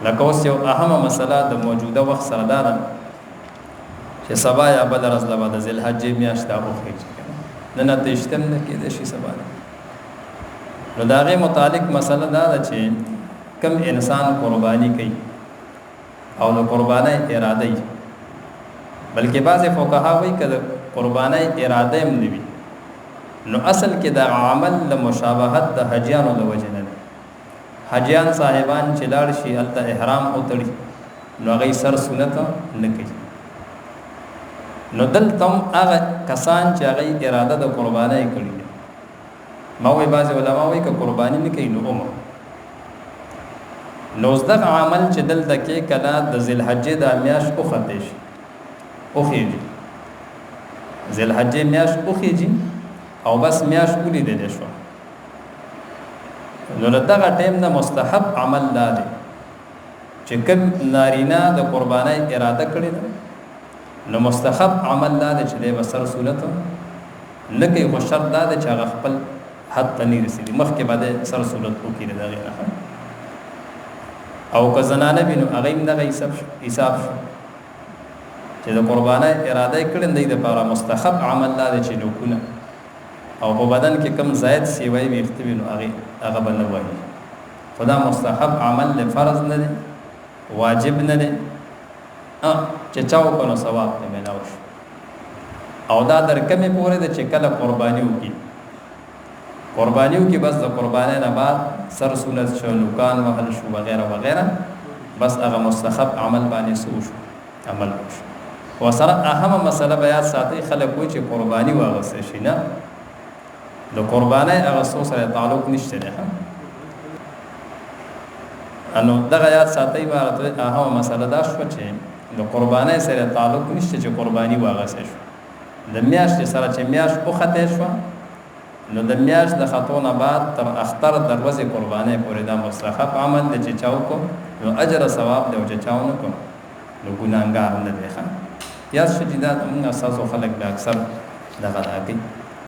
لکه اوس یو اهمه مسله د موجوده وخت سره دا ده چې سبا یا بل ورځ له بعد ذی الحجې میاشت راوخیږي نن اته اشتم نه کېدای شي سبا نو د هغې متعلق مسله دا ده چې کم انسان قرباني کوي او د قربانۍ اراده یي بلکې بعضې فقها وایي که د قربانۍ اراده هم نه وي نو اصل کې د عمل د مشابهت د حجیانو د وجې نه دی حجیان صاحبان چې لاړ شي هلته احرام وتړي نو هغوی سر سنت نه کوي نو دلته هم هغه کسان چې هغوی اراده د قربانۍ کړي دي ما وایي بعضې علما وایي که قرباني نه کوي نو عمر نو اوس دغه عمل چې دلته کې کله د ذوالحجې دا میاشت وختې شي وخیږي ذوالحجې میاشت وخیږي او بس میاشت ولیدلی شوه نو له دغه ټیم نه مستحب عمل دا دی چې کوم نارینه د قربانۍ اراده کړې ده نو مستحب عمل دا دی چې دی به سر صورت نه کوي خو شرط دا دی چې هغه خپل حد ته نه رسېږي مخکې به دی سر صورت وکړي د هغې نه او که زنانه وي نو هغه هم دغه حساب شو چې د قربانۍ اراده یې کړې دی دپاره مستحب عمل دا دی چې نوکونه او په بدن کې کم زائد سیوی ویښته وي نو هغه به نه وایي خو دا مستحب عمل دی فرض نه دی واجب نه دی چې چا وکړو نو ثواب ته میلاو شي او دا در کمې پورې ده چې کله قرباني وکړي قرباني وکړي بس د قربانۍ نه بعد سر سنت شو نوکان وهل شو وغیره وغیره بس هغه مستحب عمل باندې څه وشو عمل وشو ورسره اهمه مسله به یاد ساتئ خلک وایي چې قرباني واغوستی شي نه د قربانۍ اغوستو سره تعلق نشته دی نو دغه یاد ساتئ عبارت اهمه مسله دا شوه چې د قربانۍ سره تعلق نشته چې قرباني واغوستی شو د میاشتې سره چې میاشت وختې شوه نو د میاشت د ختو نه بعد تر اختر د ورځې قربانۍ پورې دا مستحب عمل دی چې چا وکړو نو اجر ثواب دی او چې چا ونه کړو نو ګناهګار نه دی یاد شه چې دا موږ ستاسو خلک به اکثر دغه کوي